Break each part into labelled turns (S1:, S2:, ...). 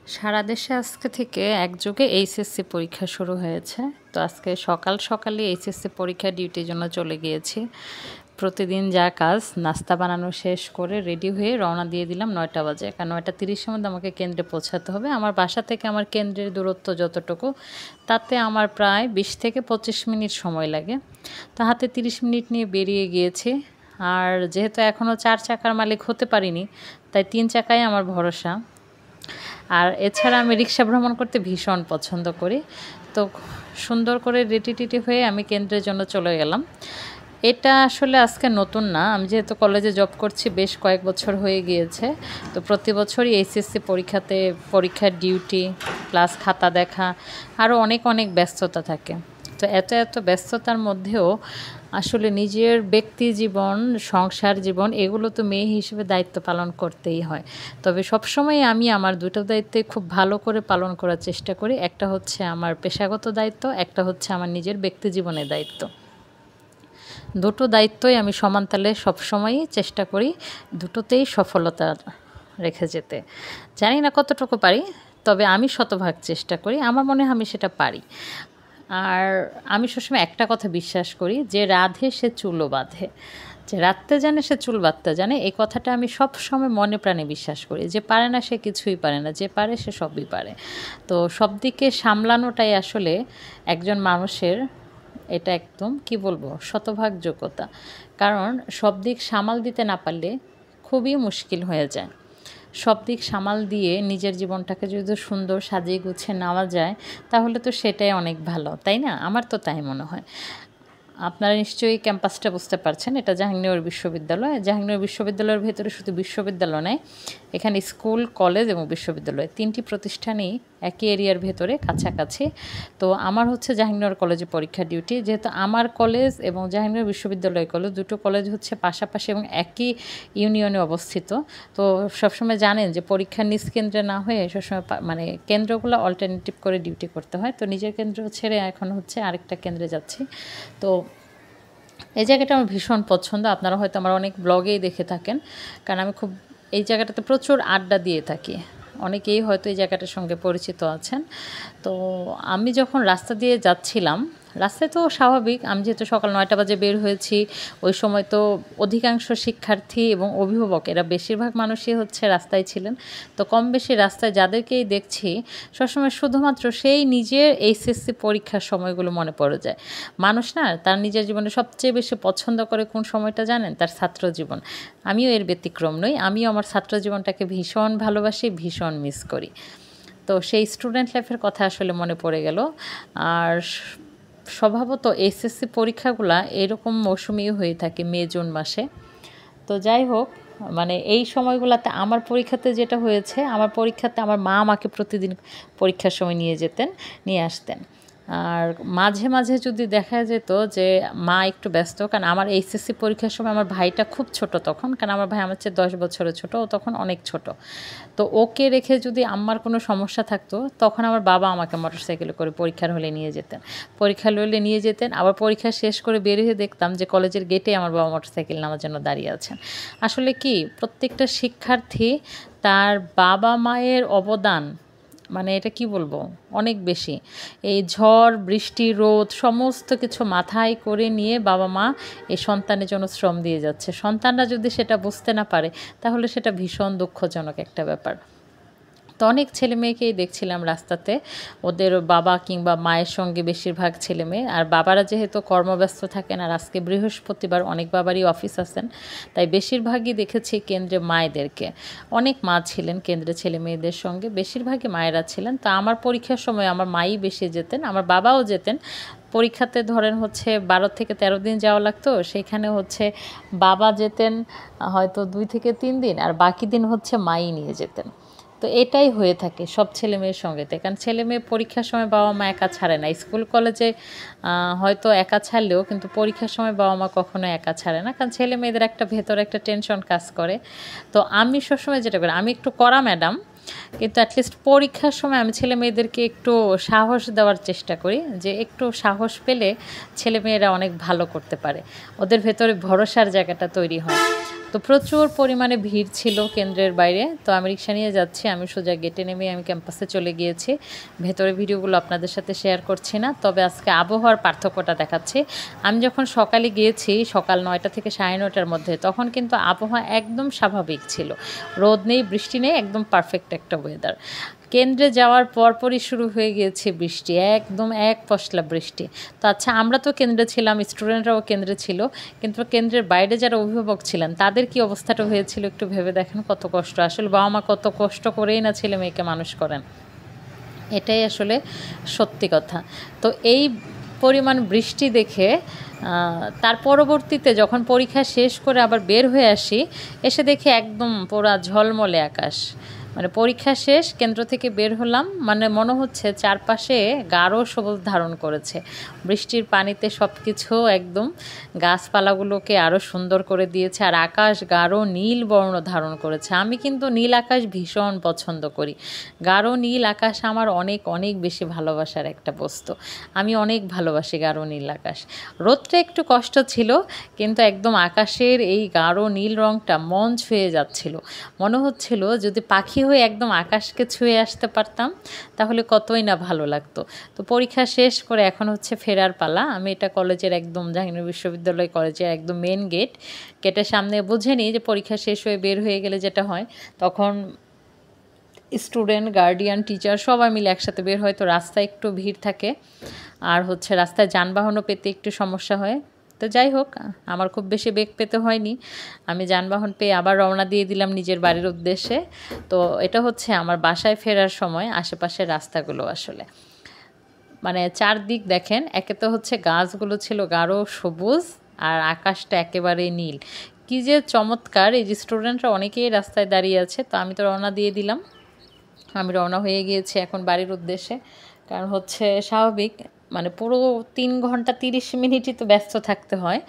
S1: সারা দেশে আজকে থেকে একযোগে এইচএসসি পরীক্ষা শুরু হয়েছে। তো আজকে সকাল সকালে এইচএসসি পরীক্ষা ডিউটির জন্য চলে গিয়েছি। প্রতিদিন যা কাজ, নাস্তা বানানো শেষ করে রেডি হয়ে রওনা দিয়ে দিলাম ৯টা বাজে, কারণ ৯টা ৩০-এর মধ্যে আমাকে কেন্দ্রে পৌঁছাতে হবে। আমার বাসা থেকে আমার কেন্দ্রের দূরত্ব যতটুকু, তাতে আমার প্রায় ২০ থেকে ২৫ মিনিট সময় লাগে। তো হাতে ৩০ মিনিট নিয়ে বেরিয়ে গিয়েছি। আর যেহেতু এখনও ৪ চাকার মালিক হতে পারিনি, তাই ৩ চাকাই আমার ভরসা। আর এছাড়া আমি রিক্সা ভ্রমণ করতে ভীষণ পছন্দ করি। তো সুন্দর করে রেডি টেডি হয়ে আমি কেন্দ্রের জন্য চলে গেলাম। এটা আসলে আজকে নতুন না, আমি যেহেতু কলেজে জব করছি বেশ কয়েক বছর হয়ে গিয়েছে। তো প্রতি বছরই এইচএসসি পরীক্ষার ডিউটি প্লাস খাতা দেখা আরও অনেক অনেক ব্যস্ততা থাকে। তো এত ব্যস্ততার মধ্যেও আসলে নিজের ব্যক্তি জীবন, সংসার জীবন, এগুলো তো মেয়ে হিসেবে দায়িত্ব পালন করতেই হয়। তবে সবসময় আমি আমার দুটো দায়িত্বে খুব ভালো করে পালন করার চেষ্টা করি। একটা হচ্ছে আমার পেশাগত দায়িত্ব, একটা হচ্ছে আমার নিজের ব্যক্তি জীবনের দায়িত্ব। দুটো দায়িত্বই আমি সমানতালে সবসময়ই চেষ্টা করি দুটোতেই সফলতা রেখে যেতে। জানি না কতটুকু পারি, তবে আমি শতভাগ চেষ্টা করি। আমার মনে হয় আমি সেটা পারি। আর আমি সবসময় একটা কথা বিশ্বাস করি, যে রাধে সে চুলও বাঁধে। যে রাঁধতে জানে সে চুল বাঁধতে জানে, এই কথাটা আমি সব সময় মনে প্রাণে বিশ্বাস করি। যে পারে না সে কিছুই পারে না, যে পারে সে সবই পারে। তো সব দিকে সামলানোটাই আসলে একজন মানুষের, এটা একদম কি বলবো, শতভাগ যোগ্যতা। কারণ সব দিক সামাল দিতে না পারলে খুবই মুশকিল হয়ে যায়। সব দিক সামাল দিয়ে নিজের জীবনটাকে যদি সুন্দর সাজিয়ে গুছিয়ে নেওয়া যায়, তাহলে তো সেটাই অনেক ভালো, তাই না? আমার তো তাই মনে হয়। আপনারা নিশ্চয়ই ক্যাম্পাসটা বুঝতে পারছেন, এটা জাহাঙ্গীরনগর বিশ্ববিদ্যালয়। জাহাঙ্গীরনগর বিশ্ববিদ্যালয়ের ভেতরে শুধু বিশ্ববিদ্যালয় নয়, এখানে স্কুল, কলেজ এবং বিশ্ববিদ্যালয় তিনটি প্রতিষ্ঠানই একই এরিয়ার ভেতরে কাছাকাছি। তো আমার হচ্ছে জাহাঙ্গীরনগর কলেজে পরীক্ষা ডিউটি। যেহেতু আমার কলেজ এবং জাহাঙ্গীরনগর বিশ্ববিদ্যালয় কলেজ, দুটো কলেজ হচ্ছে পাশাপাশি এবং একই ইউনিয়নে অবস্থিত। তো সবসময় জানেন যে পরীক্ষার নিজ কেন্দ্রে না হয়ে সবসময় মানে কেন্দ্রগুলো অল্টারনেটিভ করে ডিউটি করতে হয়। তো নিজের কেন্দ্র ছেড়ে এখন হচ্ছে আরেকটা কেন্দ্রে যাচ্ছি। তো এই জায়গাটা আমার ভীষণ পছন্দ। আপনারা হয়তো আমার অনেক ব্লগেই দেখে থাকেন, কারণ আমি খুব এই জায়গাটাতে প্রচুর আড্ডা দিয়ে থাকি। অনেকেই হয়তো এই জায়গাটার সঙ্গে পরিচিত আছেন। তো আমি যখন রাস্তা দিয়ে যাচ্ছিলাম, রাস্তায় তো স্বাভাবিক, আমি যেহেতু সকাল ৯টা বাজে বের হয়েছি, ওই সময় তো অধিকাংশ শিক্ষার্থী এবং অভিভাবক, এরা বেশিরভাগ মানুষই হচ্ছে রাস্তায় ছিলেন। তো কম বেশি রাস্তায় যাদেরকেই দেখছি, সবসময় শুধুমাত্র সেই নিজের এইচএসসি পরীক্ষার সময়গুলো মনে পড়ে যায়। মানুষ না তার নিজের জীবনে সবচেয়ে বেশি পছন্দ করে কোন সময়টা জানেন? তার ছাত্র জীবন। আমিও এর ব্যতিক্রম নই। আমিও আমার ছাত্র জীবনটাকে ভীষণ ভালোবাসি, ভীষণ মিস করি। তো সেই স্টুডেন্ট লাইফের কথা আসলে মনে পড়ে গেল। আর স্বভাবত এসএসসি পরীক্ষাগুলো এরকম মৌসুমি হয়ে থাকে মে জুন মাসে। তো যাই হোক, মানে এই সময়গুলোতে আমার পরীক্ষাতে যেটা হয়েছে, আমার পরীক্ষাতে আমার মা আমাকে প্রতিদিন পরীক্ষার সময় নিয়ে যেতেন, নিয়ে আসতেন। আর মাঝে মাঝে যদি দেখা যেত যে মা একটু ব্যস্ত, কারণ আমার এইচএসসি পরীক্ষার সময় আমার ভাইটা খুব ছোট তখন, কারণ আমার ভাই আমার চেয়ে 10 বছরের ছোটো, ও তখন অনেক ছোট। তো ওকে রেখে যদি আম্মার কোনো সমস্যা থাকতো, তখন আমার বাবা আমাকে মোটরসাইকেলে করে পরীক্ষার হলে নিয়ে যেতেন। পরীক্ষার হলে নিয়ে যেতেন, আবার পরীক্ষা শেষ করে বের হয়ে দেখতাম যে কলেজের গেটে আমার বাবা মোটরসাইকেল নেওয়ার জন্য দাঁড়িয়ে আছেন। আসলে কি, প্রত্যেকটা শিক্ষার্থী তার বাবা মায়ের অবদান, মানে এটা কি বলবো, অনেক বেশি। এই ঝড় বৃষ্টি রোদ সমস্ত কিছু মাথায় করে নিয়ে বাবা মা এই সন্তানের জন্য শ্রম দিয়ে যাচ্ছে। সন্তানরা যদি সেটা বুঝতে না পারে, তাহলে সেটা ভীষণ দুঃখজনক একটা ব্যাপার। তো অনেক ছেলে মেয়েকেই দেখছিলাম রাস্তাতে, ওদের বাবা কিংবা মায়ের সঙ্গে বেশিরভাগ ছেলে মেয়ে। আর বাবারা যেহেতু কর্মব্যস্ত থাকেন, আর আজকে বৃহস্পতিবার, অনেক বাবারই অফিস আছেন, তাই বেশিরভাগই দেখেছি কেন্দ্রে মায়েদেরকে। অনেক মা ছিলেন কেন্দ্রে ছেলে মেয়েদের সঙ্গে, বেশিরভাগই মায়েরা ছিলেন। তো আমার পরীক্ষার সময় আমার মাই বেশি যেতেন, আমার বাবাও যেতেন। পরীক্ষাতে ধরেন হচ্ছে 12 থেকে 13 দিন যাওয়া লাগতো, সেইখানে হচ্ছে বাবা যেতেন হয়তো 2 থেকে 3 দিন, আর বাকি দিন হচ্ছে মাই নিয়ে যেতেন। তো এটাই হয়ে থাকে সব ছেলে মেয়ের সঙ্গেতে, কারণ ছেলে মেয়ে পরীক্ষার সময় বাবা মা একা ছাড়ে না। স্কুল কলেজে হয়তো একা ছাড়লেও কিন্তু পরীক্ষার সময় বাবা মা কখনো একা ছাড়ে না, কারণ ছেলে মেয়েদের একটা ভেতরে একটা টেনশন কাজ করে। তো আমি সবসময় যেটা করি, আমি একটু কড়া ম্যাডাম, কিন্তু অ্যাটলিস্ট পরীক্ষার সময় আমি ছেলে মেয়েদেরকে একটু সাহস দেওয়ার চেষ্টা করি, যে একটু সাহস পেলে ছেলে মেয়েরা অনেক ভালো করতে পারে, ওদের ভেতরে ভরসার জায়গাটা তৈরি হয়। তো প্রচুর পরিমাণে ভিড় ছিল কেন্দ্রের বাইরে। তো আমি রিক্সা নিয়ে যাচ্ছি, আমি সোজা গেটে নেমে আমি ক্যাম্পাসে চলে গিয়েছি। ভেতরে ভিডিওগুলো আপনাদের সাথে শেয়ার করছি না, তবে আজকে আবহাওয়ার পার্থক্যটা দেখাচ্ছি। আমি যখন সকালে গিয়েছি সকাল 9টা থেকে 9:30টার মধ্যে, তখন কিন্তু আবহাওয়া একদম স্বাভাবিক ছিল, রোদ নেই বৃষ্টি নেই, একদম পারফেক্ট একটা ওয়েদার। কেন্দ্রে যাওয়ার পরপরই শুরু হয়ে গিয়েছে বৃষ্টি, একদম এক পশলা বৃষ্টি। তো আচ্ছা, আমরা তো কেন্দ্রে ছিলাম, স্টুডেন্টরাও কেন্দ্রে ছিল, কিন্তু কেন্দ্রের বাইরে যারা অভিভাবক ছিলেন তাদের কি অবস্থাটা হয়েছিল একটু ভেবে দেখেন, কত কষ্ট। আসলে বাবা মা কত কষ্ট করেই না ছেলে মেয়েকে মানুষ করেন, এটাই আসলে সত্যি কথা। তো এই পরিমাণ বৃষ্টি দেখে তার পরবর্তীতে যখন পরীক্ষা শেষ করে আবার বের হয়ে আসি, এসে দেখি একদম পুরা ঝলমলে আকাশ। মানে পরীক্ষা শেষ, কেন্দ্র থেকে বের হলাম, মানে মনে হচ্ছে চারপাশে গাঢ় সবুজ ধারণ করেছে বৃষ্টির পানিতে, সব কিছু একদম গাছপালাগুলোকে আরও সুন্দর করে দিয়েছে, আর আকাশ গাঢ় নীল বর্ণ ধারণ করেছে। আমি কিন্তু নীল আকাশ ভীষণ পছন্দ করি, গাঢ় নীল আকাশ আমার অনেক অনেক বেশি ভালোবাসার একটা বস্তু। আমি অনেক ভালোবাসি গাঢ় নীল আকাশ। রোদটা একটু কষ্ট ছিল, কিন্তু একদম আকাশের এই গাঢ় নীল রঙটা মন ছুঁয়ে যাচ্ছিল। মনে হচ্ছিল যদি পাখি হয়ে একদম আকাশকে ছুঁয়ে আসতে পারতাম তাহলে কতই না ভালো লাগতো। তো পরীক্ষা শেষ করে এখন হচ্ছে ফেরার পালা। আমি এটা কলেজের একদম জাহাঙ্গীরনগর বিশ্ববিদ্যালয় কলেজের একদম মেন গেট, গেটের সামনে বুঝে নিই যে পরীক্ষা শেষ হয়ে বের হয়ে গেলে যেটা হয়, তখন স্টুডেন্ট গার্ডিয়ান টিচার সবাই মিলে একসাথে বের হয়, তো রাস্তায় একটু ভিড় থাকে, আর হচ্ছে রাস্তায় যানবাহনও পেতে একটু সমস্যা হয়। তো যাই হোক, আমার খুব বেশি বেগ পেতে হয়নি, আমি যানবাহন পেয়ে আবার রওনা দিয়ে দিলাম নিজের বাড়ির উদ্দেশ্যে। তো এটা হচ্ছে আমার বাসায় ফেরার সময় আশেপাশের রাস্তাগুলো আসলে, মানে চারদিক দেখেন, একে তো হচ্ছে গাছগুলো ছিল গাঢ় সবুজ, আর আকাশটা একেবারে নীল, কী যে চমৎকার। এই যে স্টুডেন্টরা অনেকেই রাস্তায় দাঁড়িয়ে আছে, তো আমি তো রওনা দিয়ে দিলাম, আমি রওনা হয়ে গিয়েছি এখন বাড়ির উদ্দেশ্যে। কারণ হচ্ছে স্বাভাবিক, মানে পুরো 3 ঘন্টা 30 মিনিটই তো ব্যস্ত থাকতে হয়,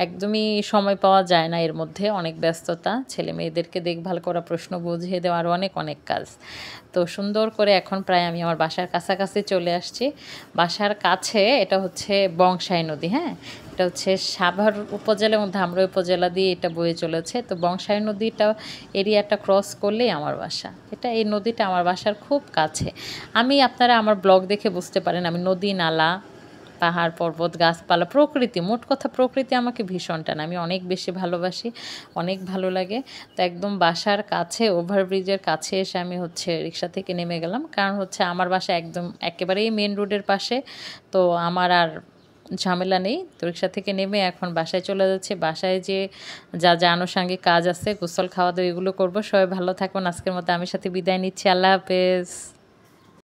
S1: একদমই সময় পাওয়া যায় না, এর মধ্যে অনেক ব্যস্ততা, ছেলে মেয়েদেরকে দেখভাল করা, প্রশ্ন বুঝিয়ে দেওয়া, আর অনেক অনেক কাজ। তো সুন্দর করে এখন প্রায় আমি আমার বাসার কাছাকাছি চলে আসছি। বাসার কাছে এটা হচ্ছে বংশাই নদী, হ্যাঁ, এটা হচ্ছে সাভার উপজেলা এবং ধামরাই উপজেলা দিয়ে এটা বয়ে চলেছে। তো বংশাই নদীটা এরিয়াটা ক্রস করলেই আমার বাসা, এই নদীটা আমার বাসার খুব কাছে। আপনারা আমার ব্লগ দেখে বুঝতে পারেন আমি নদী নালা পাহাড় পর্বত গাছপালা প্রকৃতি, মোট কথা প্রকৃতি আমাকে ভীষণ টানে, আমি অনেক বেশি ভালোবাসি, অনেক ভালো লাগে। তো একদম বাসার কাছে ওভারব্রিজের কাছে এসে আমি হচ্ছে রিক্সা থেকে নেমে গেলাম, কারণ হচ্ছে আমার বাসা একদম একেবারেই মেন রোডের পাশে, তো আমার আর ঝামেলা নেই। তো রিক্সা থেকে নেমে এখন বাসায় চলে যাচ্ছে। বাসায় যে যা যা আনুষঙ্গিক কাজ আছে, গোসল খাওয়া দাওয়া এগুলো করবো। সবাই ভালো থাকুন, আজকের মতো আমি সাথে বিদায় নিচ্ছি, আল্লাহ হাফেজ।